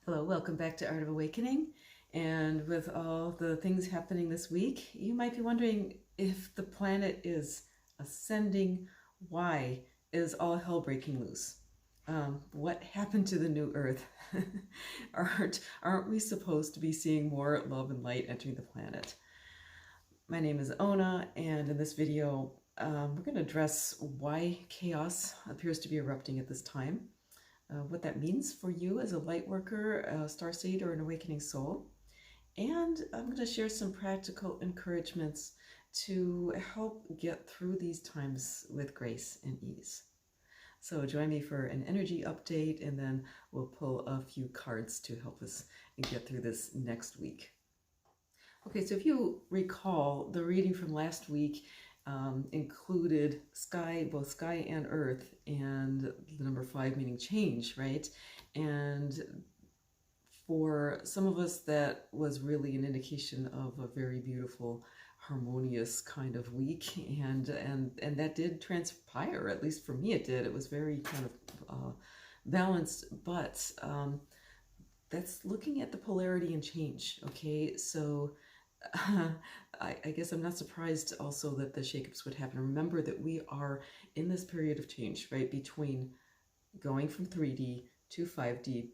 Hello, welcome back to Art of Awakening. And with all the things happening this week, you might be wondering if the planet is ascending, why is all hell breaking loose? What happened to the new Earth? aren't we supposed to be seeing more love and light entering the planet? My name is Ona, and in this video, we're going to address why chaos appears to be erupting at this time, what that means for you as a light worker, a starseed, or an awakening soul. And I'm going to share some practical encouragements to help get through these times with grace and ease. So join me for an energy update, and then we'll pull a few cards to help us get through this next week. Okay, so if you recall, the reading from last week included both sky and earth, and the number 5 meaning change, right? And for some of us, that was really an indication of a very beautiful, harmonious kind of week, and that did transpire. At least for me, it did. It was very kind of balanced, but that's looking at the polarity and change. Okay, so I guess I'm not surprised also that the shakeups would happen. Remember that we are in this period of change, right, between going from 3D to 5D,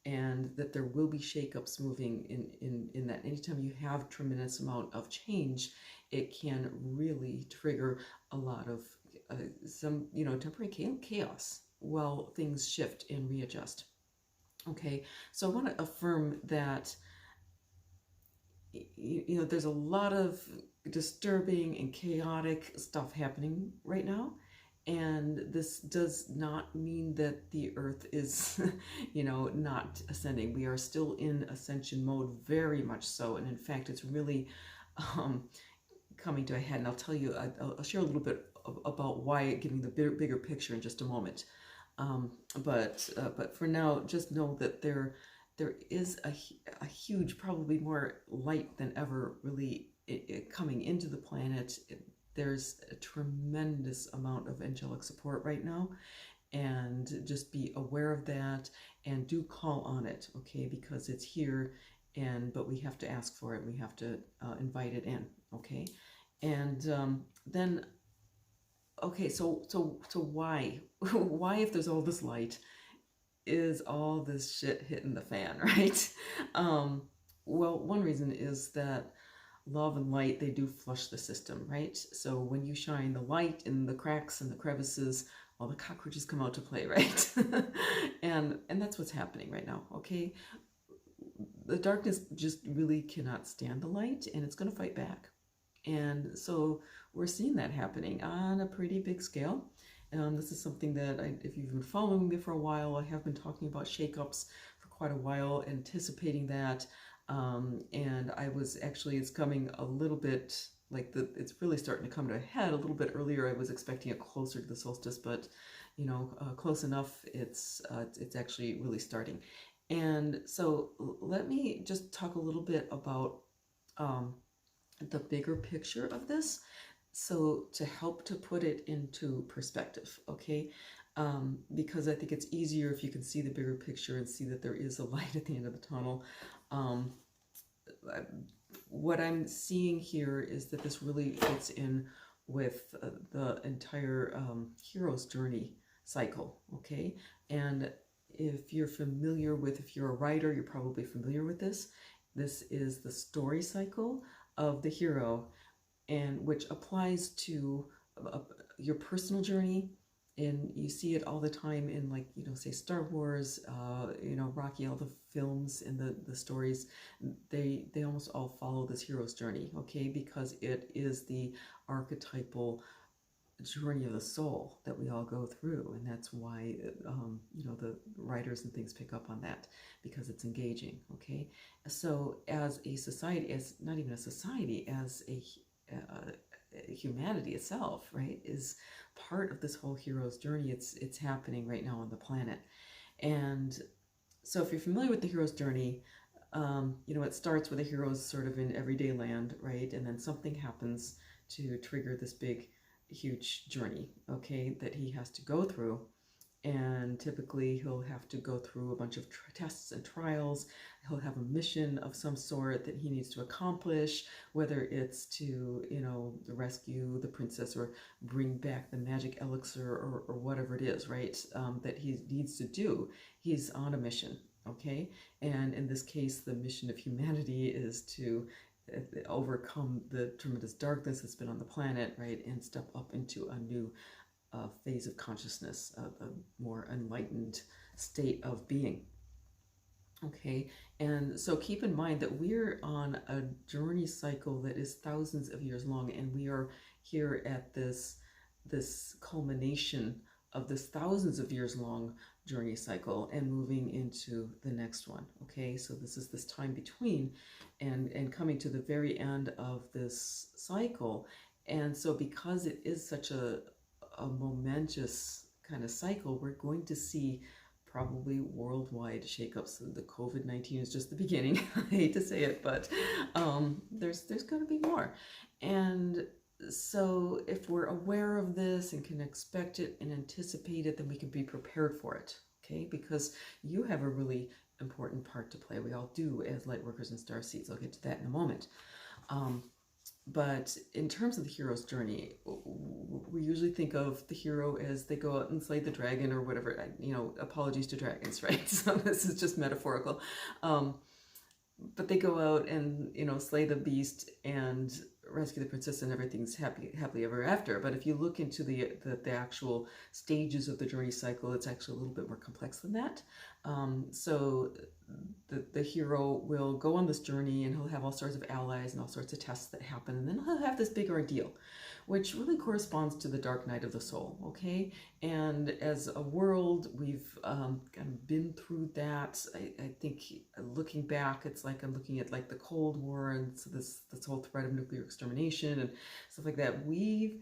and that there will be shakeups moving in that. Anytime you have tremendous amount of change, it can really trigger a lot of some temporary chaos while things shift and readjust. Okay, so I want to affirm that there's a lot of disturbing and chaotic stuff happening right now, and this does not mean that the earth is not ascending. We are still in ascension mode, very much so, and in fact it's really coming to a head. And I'll tell you, I'll share a little bit about why, giving the bigger picture in just a moment. But for now, just know that there is a huge, probably more light than ever, really coming into the planet. There's a tremendous amount of angelic support right now, and just be aware of that and do call on it, okay? Because it's here, but we have to ask for it. We have to invite it in, okay? And then, okay, so why? Why, if there's all this light, is all this shit hitting the fan, right? Well, one reason is that love and light, they do flush the system, right? So when you shine the light in the cracks and the crevices, all the cockroaches come out to play, right? and that's what's happening right now, okay? The darkness just really cannot stand the light, and it's going to fight back. And so we're seeing that happening on a pretty big scale. This is something that, if you've been following me for a while, I have been talking about shakeups for quite a while, anticipating that. And I was actually, it's coming a little bit, it's really starting to come to a head a little bit earlier. I was expecting it closer to the solstice, but, close enough, it's actually really starting. And so let me just talk a little bit about the bigger picture of this, so to help to put it into perspective, okay? Because I think it's easier if you can see the bigger picture and see that there is a light at the end of the tunnel. What I'm seeing here is that this really fits in with the entire hero's journey cycle, okay? And if you're if you're a writer, you're probably familiar with this. This is the story cycle of the hero, and which applies to your personal journey. And you see it all the time in, say Star Wars, Rocky, all the films and the stories, they almost all follow this hero's journey, okay? Because it is the archetypal journey of the soul that we all go through, and that's why the writers and things pick up on that, because it's engaging, okay? So as a society, as not even a society, as a humanity itself, right, is part of this whole hero's journey. It's happening right now on the planet. And so if you're familiar with the hero's journey, it starts with the heroes sort of in everyday land, right? And then something happens to trigger this big, huge journey, okay, that he has to go through. And typically he'll have to go through a bunch of tests and trials. He'll have a mission of some sort that he needs to accomplish, whether it's to, rescue the princess or bring back the magic elixir or whatever it is, right? That he needs to do. He's on a mission, okay? And in this case, the mission of humanity is to overcome the tremendous darkness that's been on the planet, right? And step up into a new phase of consciousness, a more enlightened state of being. Okay, and so keep in mind that we're on a journey cycle that is thousands of years long, and we are here at this culmination of this thousands of years long journey cycle and moving into the next one. Okay, so this is this time between and coming to the very end of this cycle. And so because it is such a momentous kind of cycle, we're going to see probably worldwide shakeups. The COVID-19 is just the beginning. I hate to say it, but there's going to be more. And so if we're aware of this and can expect it and anticipate it, then we can be prepared for it, okay? Because you have a really important part to play. We all do as light workers and star seeds. I'll get to that in a moment. But in terms of the hero's journey, we usually think of the hero as they go out and slay the dragon or whatever, apologies to dragons, right? So this is just metaphorical. But they go out and, slay the beast and rescue the princess and everything's happily ever after. But if you look into the actual stages of the journey cycle, it's actually a little bit more complex than that. So the hero will go on this journey and he'll have all sorts of allies and all sorts of tests that happen. And then he'll have this big ordeal, which really corresponds to the dark night of the soul, okay? And as a world, we've kind of been through that. I think looking back, it's like I'm looking at like the Cold War and so this whole threat of nuclear extermination and stuff like that. We've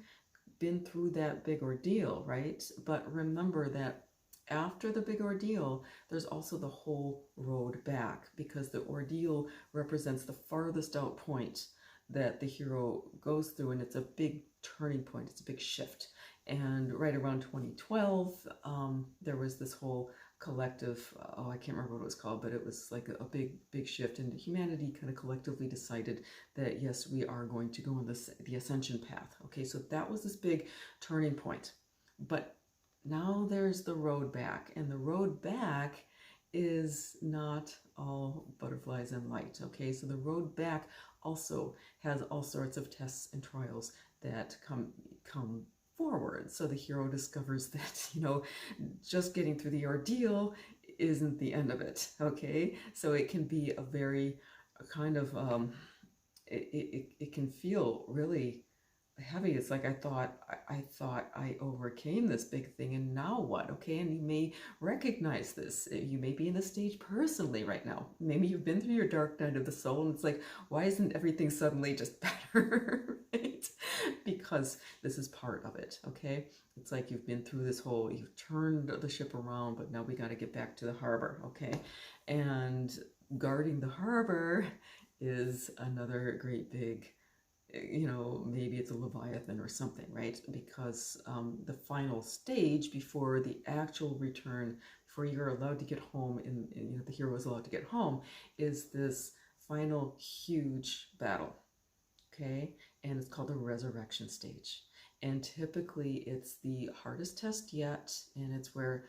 been through that big ordeal, right? But remember that after the big ordeal, there's also the whole road back, because the ordeal represents the farthest out point that the hero goes through, and it's a big turning point, it's a big shift. And right around 2012, there was this whole collective, I can't remember what it was called, but it was like a big shift, and humanity kind of collectively decided that yes, we are going to go on the ascension path. Okay, so that was this big turning point. But now there's the road back, and the road back is not all butterflies and light. Okay, so the road back also has all sorts of tests and trials that come forward. So the hero discovers that, just getting through the ordeal isn't the end of it. Okay, so it can be a very kind of it can feel really heavy. It's like I thought I overcame this big thing, and now what? Okay, and you may recognize this. You may be in this stage personally right now. Maybe you've been through your dark night of the soul, and it's like, why isn't everything suddenly just better? Right? Because this is part of it. Okay, it's like you've been through this whole, you've turned the ship around, but now we got to get back to the harbor. Okay, and guarding the harbor is another great big, maybe it's a Leviathan or something, right? Because the final stage before the actual return, before you're allowed to get home, and the hero is allowed to get home, is this final huge battle, okay? And it's called the resurrection stage. And typically it's the hardest test yet, and it's where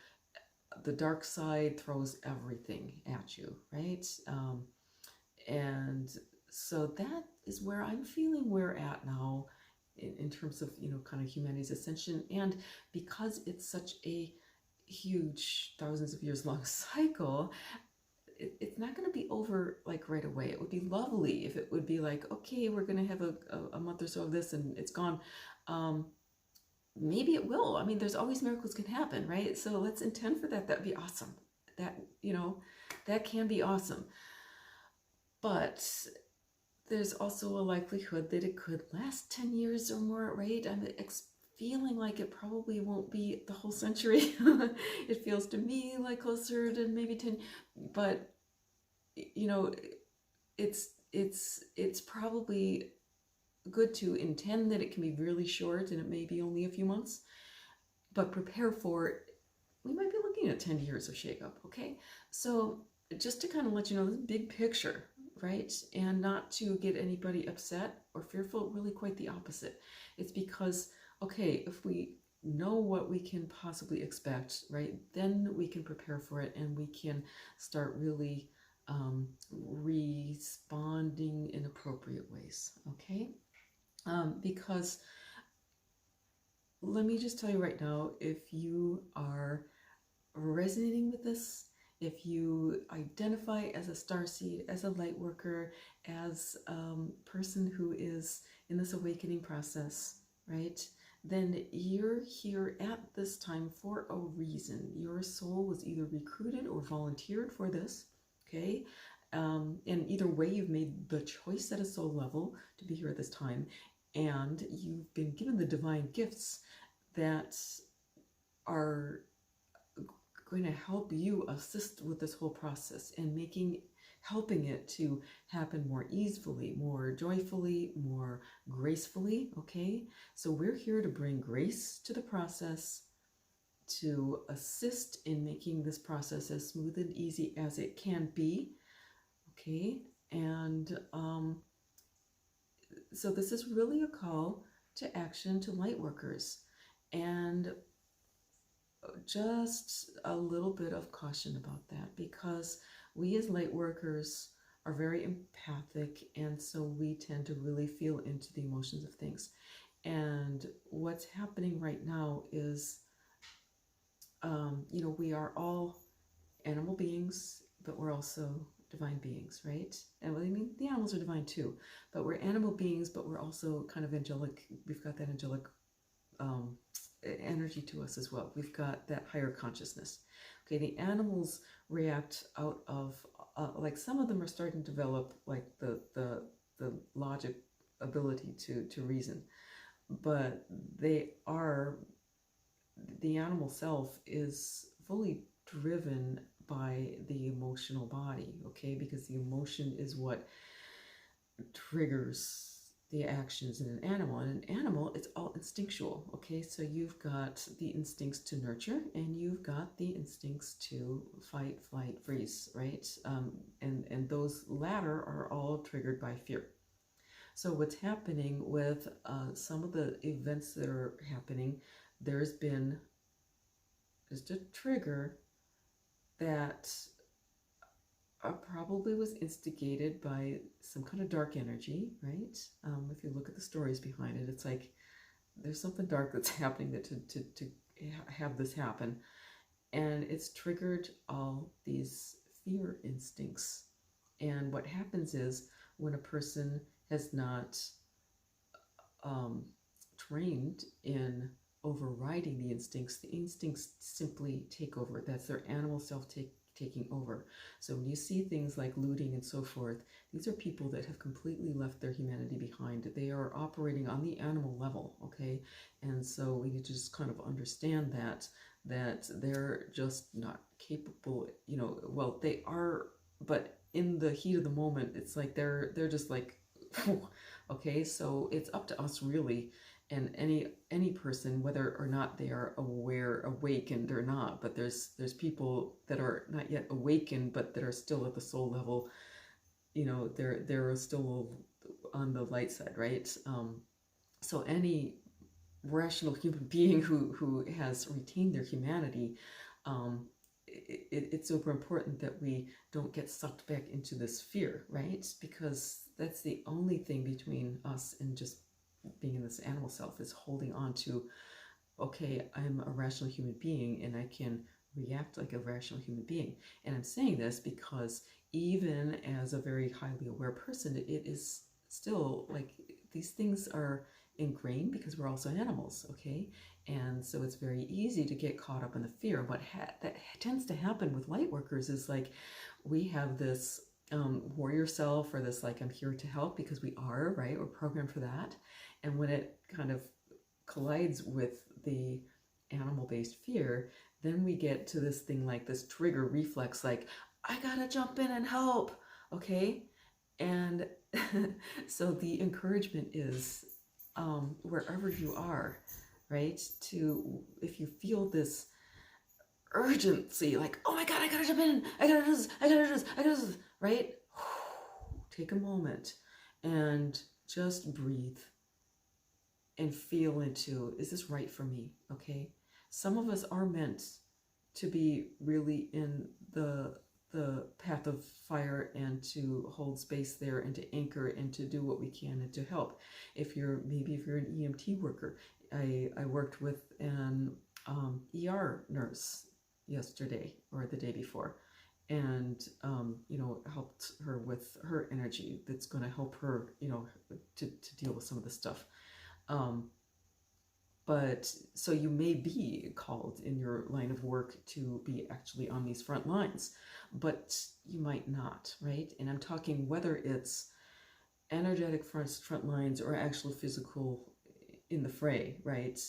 the dark side throws everything at you, right? And so that is where I'm feeling we're at now in terms of, kind of humanity's ascension. And because it's such a huge, thousands of years long cycle, it's not going to be over like right away. It would be lovely if it would be like, okay, we're going to have a month or so of this and it's gone. Maybe it will. I mean, there's always miracles can happen, right? So let's intend for that. That'd be awesome. That, that can be awesome. But there's also a likelihood that it could last 10 years or more, right? I'm feeling like it probably won't be the whole century. It feels to me like closer to maybe 10, but it's probably good to intend that it can be really short and it may be only a few months, but prepare for we might be looking at 10 years of shakeup, okay? So just to kind of let you know, this big picture, right? And not to get anybody upset or fearful, really quite the opposite. It's because, okay, if we know what we can possibly expect, right, then we can prepare for it and we can start really responding in appropriate ways, okay? Because let me just tell you right now, if you are resonating with this, if you identify as a starseed, as a light worker, as a person who is in this awakening process, right, then you're here at this time for a reason. Your soul was either recruited or volunteered for this, okay? And either way, you've made the choice at a soul level to be here at this time, and you've been given the divine gifts that are going to help you assist with this whole process and helping it to happen more easily, more joyfully, more gracefully, okay? So we're here to bring grace to the process, to assist in making this process as smooth and easy as it can be, okay? And so this is really a call to action to light workers. And just a little bit of caution about that, because we as light workers are very empathic, and so we tend to really feel into the emotions of things. And what's happening right now is, we are all animal beings, but we're also divine beings, right? And I mean, the animals are divine too, but we're animal beings, but we're also kind of angelic. We've got that angelic energy to us as well. We've got that higher consciousness. Okay, the animals react out of like some of them are starting to develop like the logic ability to reason, but the animal self is fully driven by the emotional body, okay, because the emotion is what triggers the actions in an animal. In an animal, it's all instinctual, okay? So you've got the instincts to nurture and you've got the instincts to fight, flight, freeze, right? And those latter are all triggered by fear. So what's happening with some of the events that are happening, there's been just a trigger that probably was instigated by some kind of dark energy, right? If you look at the stories behind it, it's like there's something dark that's happening to have this happen. And it's triggered all these fear instincts. And what happens is when a person has not trained in overriding the instincts simply take over. That's their animal self taking over. So when you see things like looting and so forth, these are people that have completely left their humanity behind. They are operating on the animal level, okay? And so we need to just kind of understand that they're just not capable, well, they are, but in the heat of the moment, it's like they're just like, okay? So it's up to us really, and any person, whether or not they are awakened or not, but there's people that are not yet awakened but that are still at the soul level, they're still on the light side, right? So any rational human being who has retained their humanity, it's super important that we don't get sucked back into this fear, right? Because that's the only thing between us and just being in this animal self, is holding on to, okay, I'm a rational human being and I can react like a rational human being. And I'm saying this because even as a very highly aware person, it is still like these things are ingrained because we're also animals, okay? And so it's very easy to get caught up in the fear. What that tends to happen with light workers is like we have this warrior self, or this like I'm here to help, because we are, right? We're programmed for that. And when it kind of collides with the animal-based fear, then we get to this thing like this trigger reflex, like, I gotta jump in and help, okay? And so the encouragement is, wherever you are, right, to, if you feel this urgency, like, oh my God, I gotta jump in, I gotta do this, I gotta do this, I gotta do this, right? Take a moment and just breathe and feel into, is this right for me? Okay. Some of us are meant to be really in the path of fire and to hold space there and to anchor and to do what we can and to help. If you're an EMT worker, I worked with an ER nurse yesterday or the day before, and helped her with her energy that's going to help her, to deal with some of the stuff. But so you may be called in your line of work to be actually on these front lines, but you might not, right? And I'm talking whether it's energetic front lines or actual physical in the fray, right?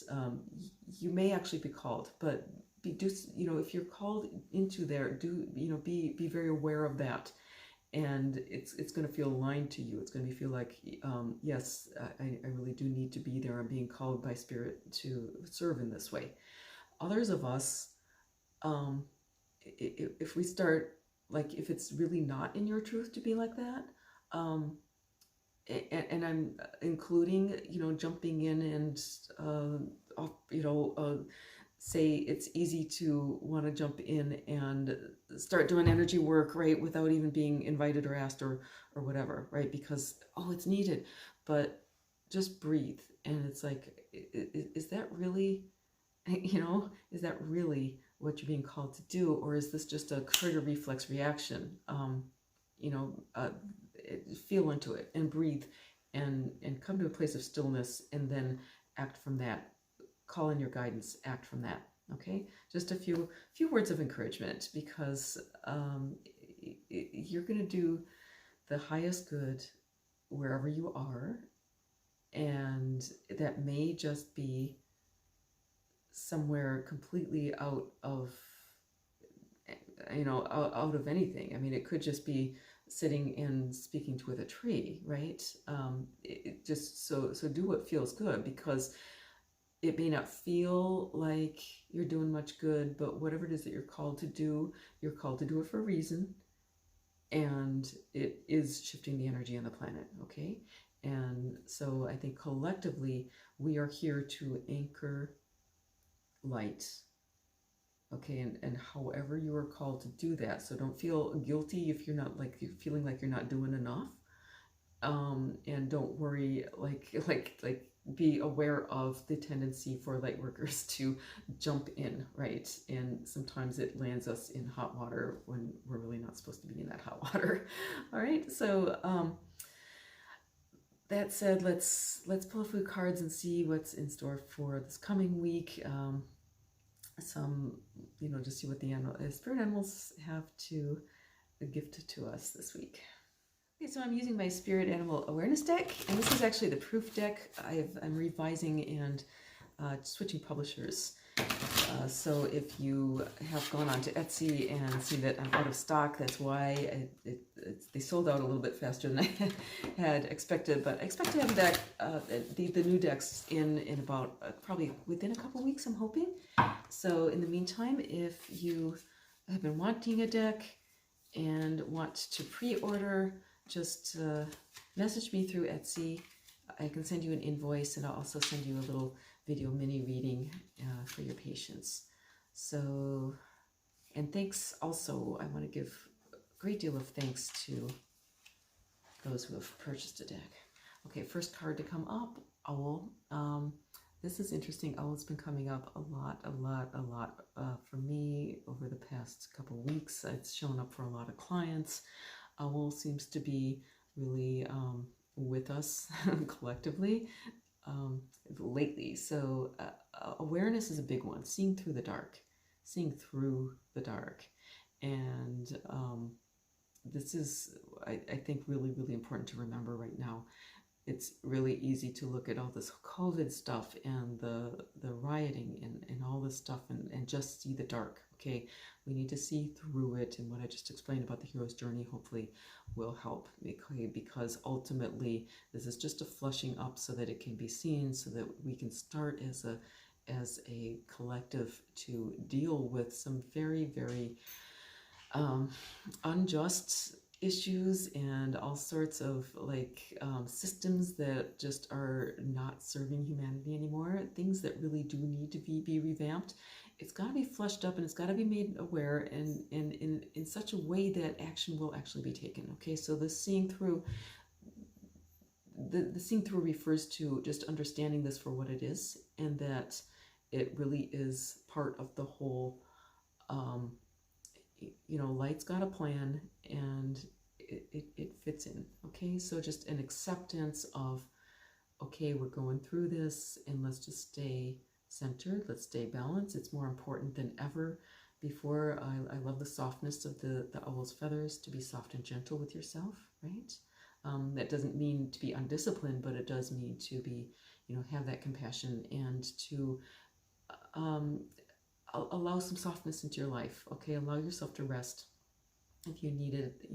You may actually be called, but if you're called into there, be very aware of that. And it's going to feel aligned to you. It's going to feel like, yes, I really do need to be there. I'm being called by Spirit to serve in this way. Others of us, if we start, like, if it's really not in your truth to be like that, and I'm including, jumping in and, say it's easy to want to jump in and start doing energy work, right, without even being invited or asked or whatever, right, because, it's needed. But just breathe. And it's like, is that really, is that really what you're being called to do? Or is this just a trigger reflex reaction? Feel into it and breathe and come to a place of stillness, and then act from that. Call in your guidance, act from that. Okay, just a few words of encouragement, because you're going to do the highest good wherever you are, and that may just be somewhere completely out of anything. I mean, it could just be sitting and speaking with a tree, right? Just so do what feels good, because it may not feel like you're doing much good, but whatever it is that you're called to do it for a reason, and it is shifting the energy on the planet, okay? And so I think collectively we are here to anchor light, okay? And however you are called to do that, so don't feel guilty if you're not, like, you're feeling like you're not doing enough, and don't worry, like be aware of the tendency for light workers to jump in, right? And sometimes it lands us in hot water when we're really not supposed to be in that hot water. All right, so that said, let's pull a few cards and see what's in store for this coming week. Just see what the spirit animals have to gift to us this week. Okay, so I'm using my Spirit Animal Awareness deck, and this is actually the proof deck. I'm revising and switching publishers. So if you have gone on to Etsy and see that I'm out of stock, that's why they sold out a little bit faster than I had expected. But I expect to have the new decks in about probably within a couple weeks, I'm hoping. So in the meantime, if you have been wanting a deck and want to pre-order, just message me through Etsy. I can send you an invoice, and I'll also send you a little video mini reading for your patience. So, and thanks also, I want to give a great deal of thanks to those who have purchased a deck. Okay, first card to come up, Owl. This is interesting. Owl's been coming up a lot for me over the past couple weeks. It's shown up for a lot of clients. Owl seems to be really with us collectively lately. So awareness is a big one. Seeing through the dark. And this is, I think, really, really important to remember right now. It's really easy to look at all this COVID stuff and the rioting and all this stuff and just see the dark, okay? We need to see through it, and what I just explained about the hero's journey hopefully will help, okay? Because ultimately this is just a flushing up so that it can be seen, so that we can start as as a collective to deal with some very, very unjust issues and all sorts of systems that just are not serving humanity anymore, things that really do need to be revamped. It's got to be flushed up and it's got to be made aware and in such a way that action will actually be taken. Okay, so the seeing through refers to just understanding this for what it is, and that it really is part of the whole light's got a plan, and it fits in. Okay, so just an acceptance of, okay, we're going through this, and let's just stay centered, let's stay balanced. It's more important than ever before. I love the softness of the owl's feathers, to be soft and gentle with yourself, right? That doesn't mean to be undisciplined, but it does mean to be, have that compassion and to allow some softness into your life. Okay, allow yourself to rest if you need it.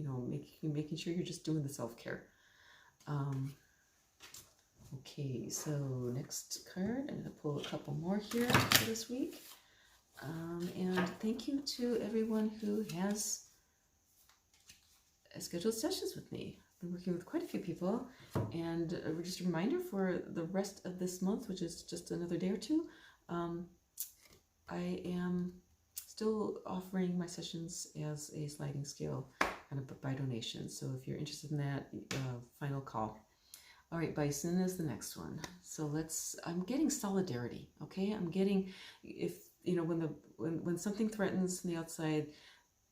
Making sure you're just doing the self-care. Okay, so next card, I'm going to pull a couple more here for this week. And thank you to everyone who has scheduled sessions with me. I've been working with quite a few people, and just a reminder for the rest of this month, which is just another day or two, I am still offering my sessions as a sliding scale kind of by donation. So if you're interested in that, final call. All right, Bison is the next one. So I'm getting solidarity, okay? I'm getting, when something threatens from the outside,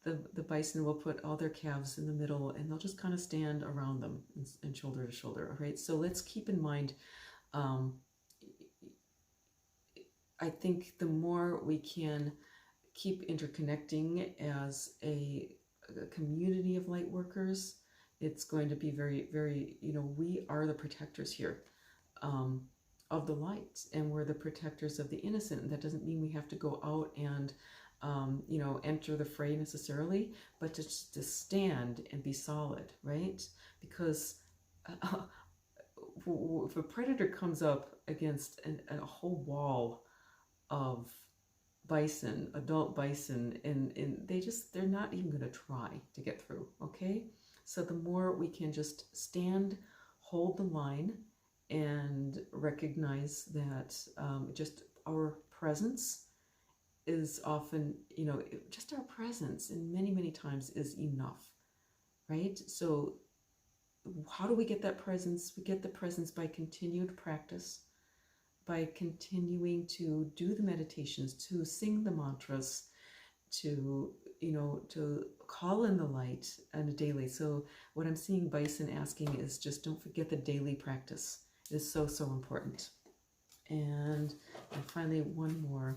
the bison will put all their calves in the middle, and they'll just kind of stand around them and shoulder to shoulder, all right? So let's keep in mind, I think the more we can keep interconnecting as a community of light workers, it's going to be very, very, we are the protectors here of the light, and we're the protectors of the innocent. And that doesn't mean we have to go out and, enter the fray necessarily, but to stand and be solid, right? Because if a predator comes up against a whole wall of bison, adult bison, and they're not even going to try to get through, okay? So the more we can just stand, hold the line, and recognize that just our presence is often, just our presence, and many, many times is enough, right? So how do we get that presence? We get the presence by continued practice, by continuing to do the meditations, to sing the mantras, to call in the light on a daily. So what I'm seeing Bison asking is just don't forget the daily practice. It is so, so important. And finally, one more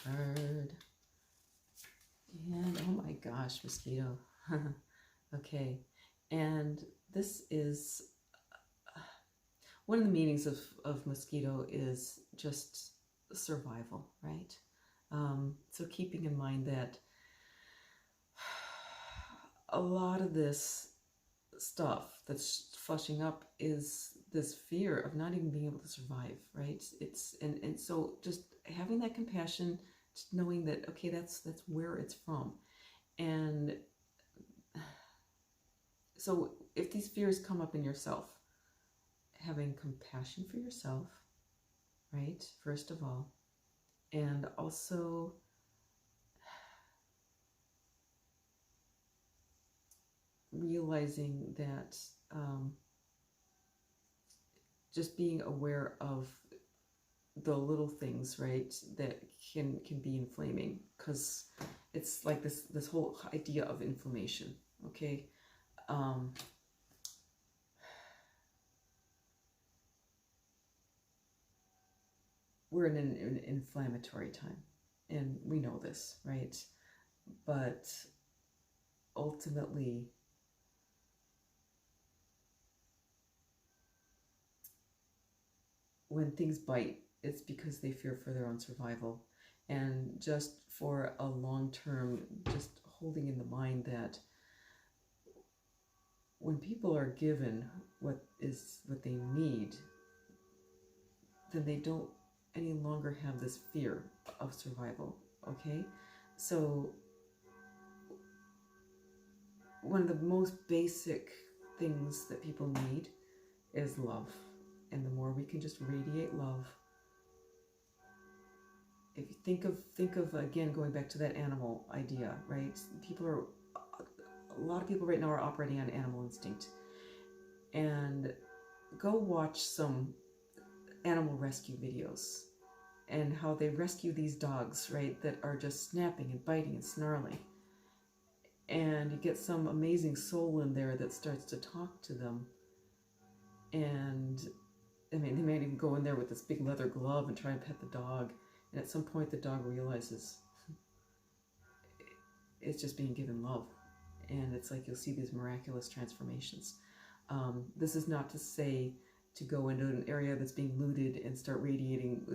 card. And oh my gosh, mosquito. Okay. And this is one of the meanings of mosquito is just survival, right? So keeping in mind that a lot of this stuff that's flushing up is this fear of not even being able to survive, right? And so just having that compassion, just knowing that, okay, that's where it's from. And so if these fears come up in yourself, having compassion for yourself, right, first of all, and also realizing that just being aware of the little things, right, that can be inflaming, because it's like this whole idea of inflammation, okay? We're in an inflammatory time, and we know this, right? But ultimately, when things bite, it's because they fear for their own survival. And just for a long term, just holding in the mind that when people are given what they need, then they don't any longer have this fear of survival, okay? So one of the most basic things that people need is love. And the more we can just radiate love, if you think of again, going back to that animal idea, right? A lot of people right now are operating on animal instinct. And go watch some animal rescue videos and how they rescue these dogs, right, that are just snapping and biting and snarling. And you get some amazing soul in there that starts to talk to them. And I mean, they might even go in there with this big leather glove and try and pet the dog. And at some point, the dog realizes it's just being given love. And it's like you'll see these miraculous transformations. This is not to say to go into an area that's being looted and start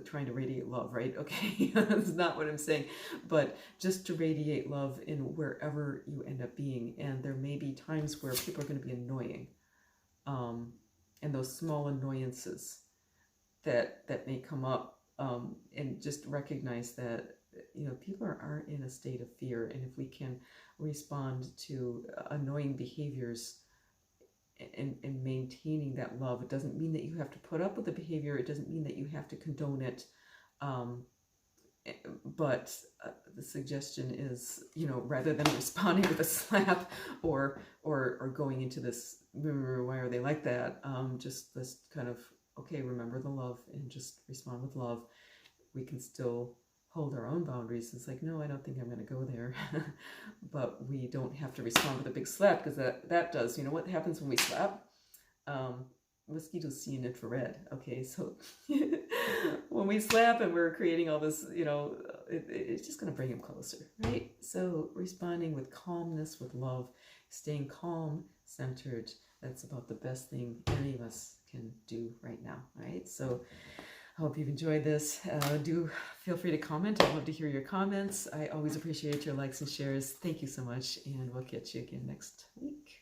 trying to radiate love, right? Okay, that's not what I'm saying. But just to radiate love in wherever you end up being. And there may be times where people are going to be annoying. And those small annoyances that may come up. And just recognize that, you know, people aren't in a state of fear. And if we can respond to annoying behaviors and maintaining that love, it doesn't mean that you have to put up with the behavior. It doesn't mean that you have to condone it. But the suggestion is, you know, rather than responding with a slap or going into this, why are they like that? Just this kind of, okay, remember the love and just respond with love. We can still hold our own boundaries. It's like, no, I don't think I'm going to go there. But we don't have to respond with a big slap, because that does, you know what happens when we slap? Mosquitoes see in infrared. Okay, so when we slap and we're creating all this, you know, it's just going to bring them closer, right? So responding with calmness, with love, staying calm, centered, that's about the best thing any of us can do right now, right? So I hope you've enjoyed this. Do feel free to comment. I'd love to hear your comments. I always appreciate your likes and shares. Thank you so much, and we'll catch you again next week.